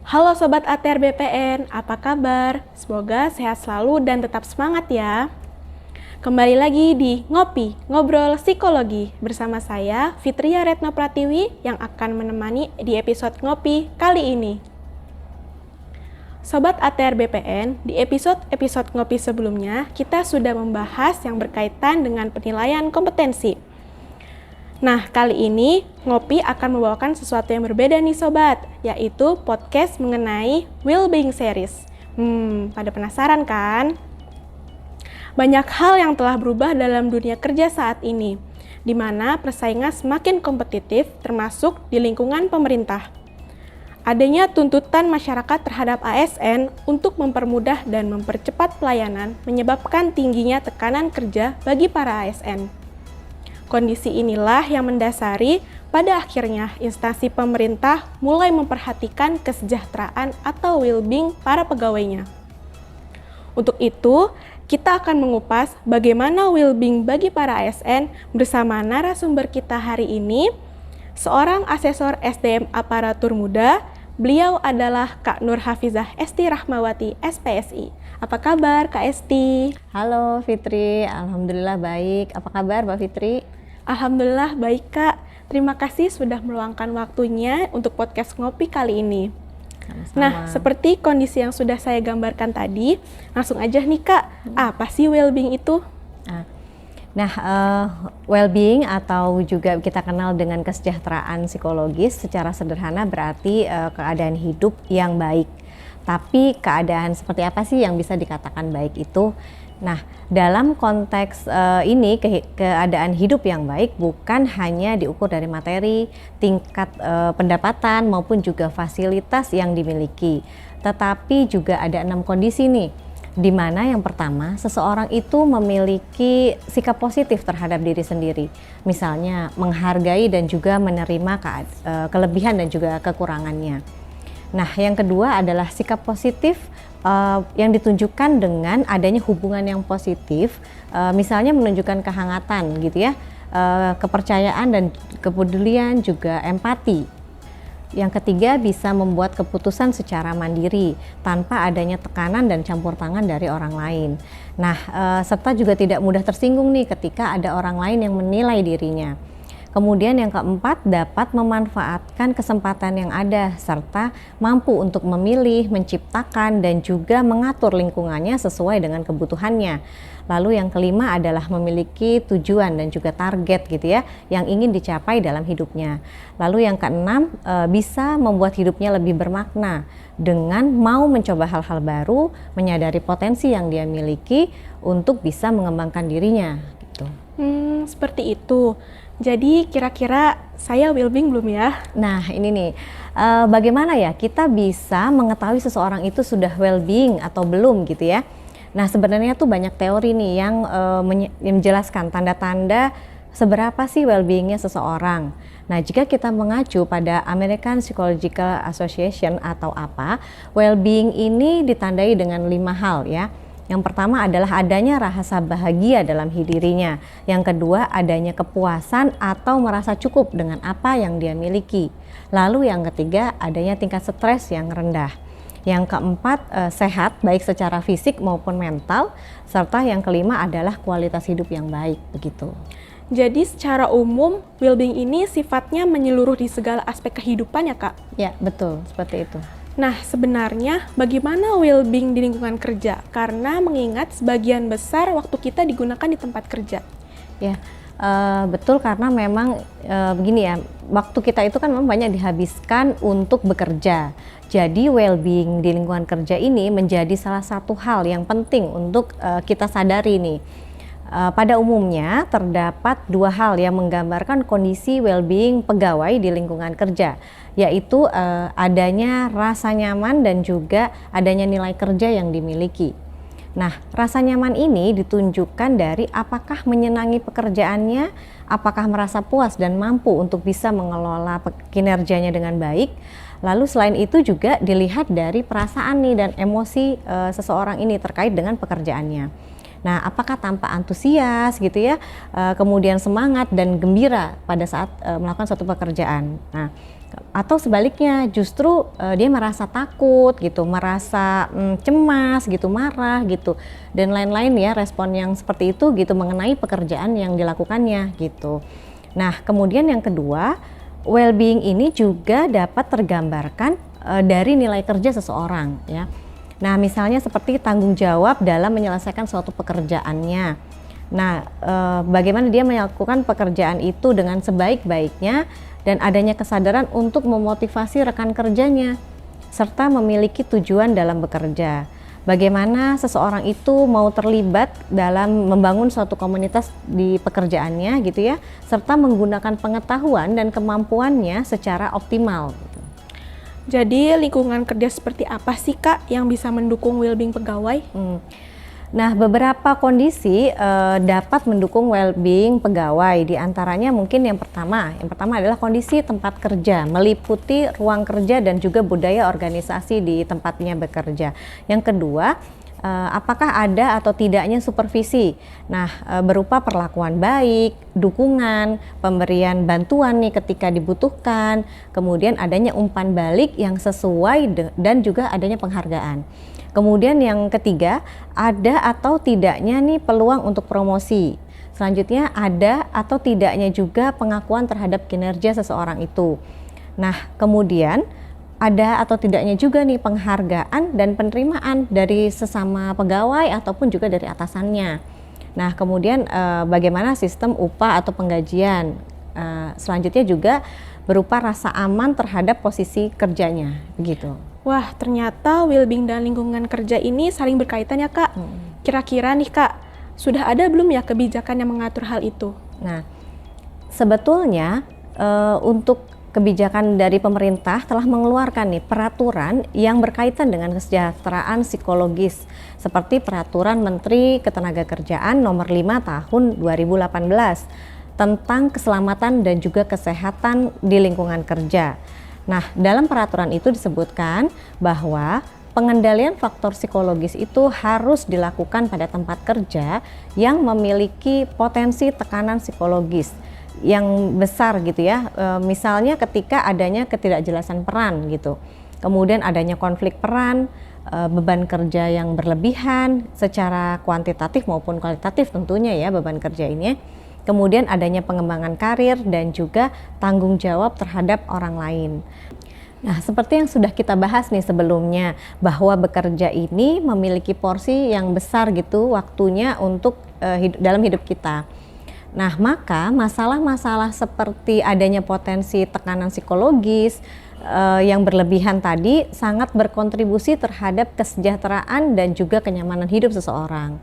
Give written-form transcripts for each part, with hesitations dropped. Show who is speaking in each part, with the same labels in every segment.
Speaker 1: Halo Sobat ATR BPN, apa kabar? Semoga sehat selalu dan tetap semangat ya. Kembali lagi di Ngopi, Ngobrol Psikologi bersama saya Fitria Retno Pratiwi yang akan menemani di episode Ngopi kali ini. Sobat ATR BPN, di episode Ngopi sebelumnya kita sudah membahas yang berkaitan dengan penilaian kompetensi. Nah, kali ini Ngopi akan membawakan sesuatu yang berbeda nih Sobat, yaitu podcast mengenai well-being series. Pada penasaran kan? Banyak hal yang telah berubah dalam dunia kerja saat ini, di mana persaingan semakin kompetitif termasuk di lingkungan pemerintah. Adanya tuntutan masyarakat terhadap ASN untuk mempermudah dan mempercepat pelayanan menyebabkan tingginya tekanan kerja bagi para ASN. Kondisi inilah yang mendasari pada akhirnya instansi pemerintah mulai memperhatikan kesejahteraan atau well-being para pegawainya. Untuk itu, kita akan mengupas bagaimana well-being bagi para ASN bersama narasumber kita hari ini, seorang asesor SDM aparatur muda. Beliau adalah Kak Nur Hafizah Esti Rahmawati, SPSI. Apa kabar Kak Esti?
Speaker 2: Halo Fitri, Alhamdulillah baik. Apa kabar Mbak Fitri?
Speaker 1: Alhamdulillah baik Kak. Terima kasih sudah meluangkan waktunya untuk podcast Ngopi kali ini.
Speaker 2: Sama-sama.
Speaker 1: Nah, seperti kondisi yang sudah saya gambarkan tadi, langsung aja nih Kak, apa sih well-being itu?
Speaker 2: Nah, well-being atau juga kita kenal dengan kesejahteraan psikologis secara sederhana berarti keadaan hidup yang baik. Tapi keadaan seperti apa sih yang bisa dikatakan baik itu? Nah, dalam konteks ini keadaan hidup yang baik bukan hanya diukur dari materi, tingkat pendapatan maupun juga fasilitas yang dimiliki, tetapi juga ada 6 kondisi nih, di mana yang pertama seseorang itu memiliki sikap positif terhadap diri sendiri, misalnya menghargai dan juga menerima kelebihan dan juga kekurangannya. Nah, yang kedua adalah sikap positif yang ditunjukkan dengan adanya hubungan yang positif, misalnya menunjukkan kehangatan gitu ya, kepercayaan dan kepedulian, juga empati. Yang ketiga bisa membuat keputusan secara mandiri tanpa adanya tekanan dan campur tangan dari orang lain. Nah, serta juga tidak mudah tersinggung nih ketika ada orang lain yang menilai dirinya. Kemudian yang keempat, dapat memanfaatkan kesempatan yang ada serta mampu untuk memilih, menciptakan dan juga mengatur lingkungannya sesuai dengan kebutuhannya. Lalu yang kelima adalah memiliki tujuan dan juga target gitu ya, yang ingin dicapai dalam hidupnya. Lalu yang keenam, bisa membuat hidupnya lebih bermakna dengan mau mencoba hal-hal baru, menyadari potensi yang dia miliki untuk bisa mengembangkan dirinya gitu.
Speaker 1: Seperti itu. Jadi kira-kira saya well-being belum ya?
Speaker 2: Nah ini nih, bagaimana ya kita bisa mengetahui seseorang itu sudah well-being atau belum gitu ya. Nah sebenarnya tuh banyak teori nih yang menjelaskan tanda-tanda seberapa sih well-beingnya seseorang. Nah jika kita mengacu pada American Psychological Association atau APA, well-being ini ditandai dengan 5 hal ya. Yang pertama adalah adanya rasa bahagia dalam dirinya. Yang kedua, adanya kepuasan atau merasa cukup dengan apa yang dia miliki. Lalu yang ketiga, adanya tingkat stres yang rendah. Yang keempat, sehat baik secara fisik maupun mental. Serta yang kelima adalah kualitas hidup yang baik, begitu.
Speaker 1: Jadi secara umum, well-being ini sifatnya menyeluruh di segala aspek kehidupan ya Kak?
Speaker 2: Ya, betul, seperti itu.
Speaker 1: Nah, sebenarnya bagaimana well-being di lingkungan kerja? Karena mengingat sebagian besar waktu kita digunakan di tempat kerja.
Speaker 2: Ya, betul karena memang begini ya, waktu kita itu kan memang banyak dihabiskan untuk bekerja. Jadi well-being di lingkungan kerja ini menjadi salah satu hal yang penting untuk kita sadari nih. Pada umumnya terdapat 2 hal yang menggambarkan kondisi well-being pegawai di lingkungan kerja, yaitu adanya rasa nyaman dan juga adanya nilai kerja yang dimiliki. Nah, rasa nyaman ini ditunjukkan dari apakah menyenangi pekerjaannya, apakah merasa puas dan mampu untuk bisa mengelola kinerjanya dengan baik. Lalu selain itu juga dilihat dari perasaan nih dan emosi seseorang ini terkait dengan pekerjaannya. Nah, apakah tampak antusias gitu ya, kemudian semangat dan gembira pada saat melakukan suatu pekerjaan. Nah, Atau sebaliknya justru dia merasa takut gitu, merasa cemas gitu, marah gitu, dan lain-lain ya, respon yang seperti itu gitu mengenai pekerjaan yang dilakukannya gitu. Nah, kemudian yang kedua, well-being ini juga dapat tergambarkan dari nilai kerja seseorang ya. Nah, misalnya seperti tanggung jawab dalam menyelesaikan suatu pekerjaannya. Nah, bagaimana dia melakukan pekerjaan itu dengan sebaik-baiknya dan adanya kesadaran untuk memotivasi rekan kerjanya serta memiliki tujuan dalam bekerja. Bagaimana seseorang itu mau terlibat dalam membangun suatu komunitas di pekerjaannya gitu ya, serta menggunakan pengetahuan dan kemampuannya secara optimal.
Speaker 1: Jadi lingkungan kerja seperti apa sih Kak yang bisa mendukung well-being pegawai?
Speaker 2: Nah, beberapa kondisi dapat mendukung well-being pegawai. Di antaranya mungkin yang pertama adalah kondisi tempat kerja, meliputi ruang kerja dan juga budaya organisasi di tempatnya bekerja. Yang kedua, apakah ada atau tidaknya supervisi. Nah, berupa perlakuan baik, dukungan, pemberian bantuan nih ketika dibutuhkan, kemudian adanya umpan balik yang sesuai dan juga adanya penghargaan. Kemudian yang ketiga, ada atau tidaknya nih peluang untuk promosi. Selanjutnya, ada atau tidaknya juga pengakuan terhadap kinerja seseorang itu. Nah, kemudian ada atau tidaknya juga nih penghargaan dan penerimaan dari sesama pegawai ataupun juga dari atasannya. Nah, kemudian bagaimana sistem upah atau penggajian. Selanjutnya juga berupa rasa aman terhadap posisi kerjanya, begitu.
Speaker 1: Wah, ternyata well-being dan lingkungan kerja ini saling berkaitan ya Kak. Kira-kira nih Kak, sudah ada belum ya kebijakan yang mengatur hal itu?
Speaker 2: Nah, sebetulnya untuk kebijakan dari pemerintah telah mengeluarkan nih peraturan yang berkaitan dengan kesejahteraan psikologis seperti Peraturan Menteri Ketenagakerjaan Nomor 5 Tahun 2018 tentang keselamatan dan juga kesehatan di lingkungan kerja. Nah, dalam peraturan itu disebutkan bahwa pengendalian faktor psikologis itu harus dilakukan pada tempat kerja yang memiliki potensi tekanan psikologis yang besar gitu ya. Misalnya ketika adanya ketidakjelasan peran gitu. Kemudian adanya konflik peran, beban kerja yang berlebihan secara kuantitatif maupun kualitatif tentunya ya beban kerja ini. Kemudian adanya pengembangan karir dan juga tanggung jawab terhadap orang lain. Nah, seperti yang sudah kita bahas nih sebelumnya, bahwa bekerja ini memiliki porsi yang besar gitu waktunya untuk dalam hidup kita. Nah, maka masalah-masalah seperti adanya potensi tekanan psikologis yang berlebihan tadi sangat berkontribusi terhadap kesejahteraan dan juga kenyamanan hidup seseorang.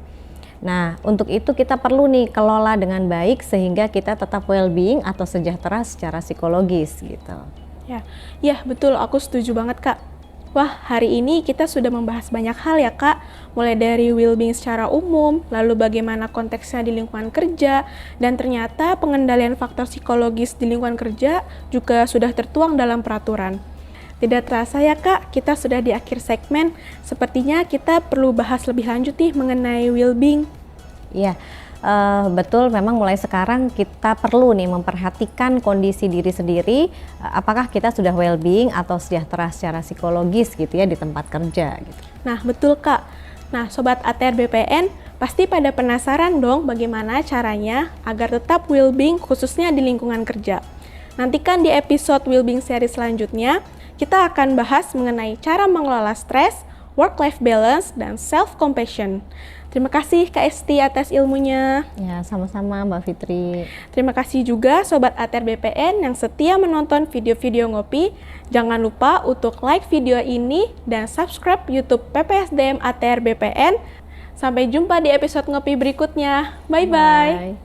Speaker 2: Nah, untuk itu kita perlu nih kelola dengan baik sehingga kita tetap well-being atau sejahtera secara psikologis gitu.
Speaker 1: Ya betul, aku setuju banget Kak. Wah, hari ini kita sudah membahas banyak hal ya Kak, mulai dari well-being secara umum, lalu bagaimana konteksnya di lingkungan kerja, dan ternyata pengendalian faktor psikologis di lingkungan kerja juga sudah tertuang dalam peraturan. Tidak terasa ya Kak, kita sudah di akhir segmen. Sepertinya kita perlu bahas lebih lanjut nih mengenai well-being.
Speaker 2: Iya, betul, memang mulai sekarang kita perlu nih memperhatikan kondisi diri sendiri, apakah kita sudah well-being atau sejahtera secara psikologis gitu ya di tempat kerja gitu.
Speaker 1: Nah, betul Kak. Nah, Sobat ATR BPN, pasti pada penasaran dong bagaimana caranya agar tetap well-being khususnya di lingkungan kerja. Nantikan di episode well-being series selanjutnya, kita akan bahas mengenai cara mengelola stres, work-life balance, dan self-compassion. Terima kasih Kak Esti atas ilmunya.
Speaker 2: Ya, sama-sama Mbak Fitri.
Speaker 1: Terima kasih juga Sobat ATR BPN yang setia menonton video-video ngopi. Jangan lupa untuk like video ini dan subscribe YouTube PPSDM ATR BPN. Sampai jumpa di episode ngopi berikutnya. Bye-bye.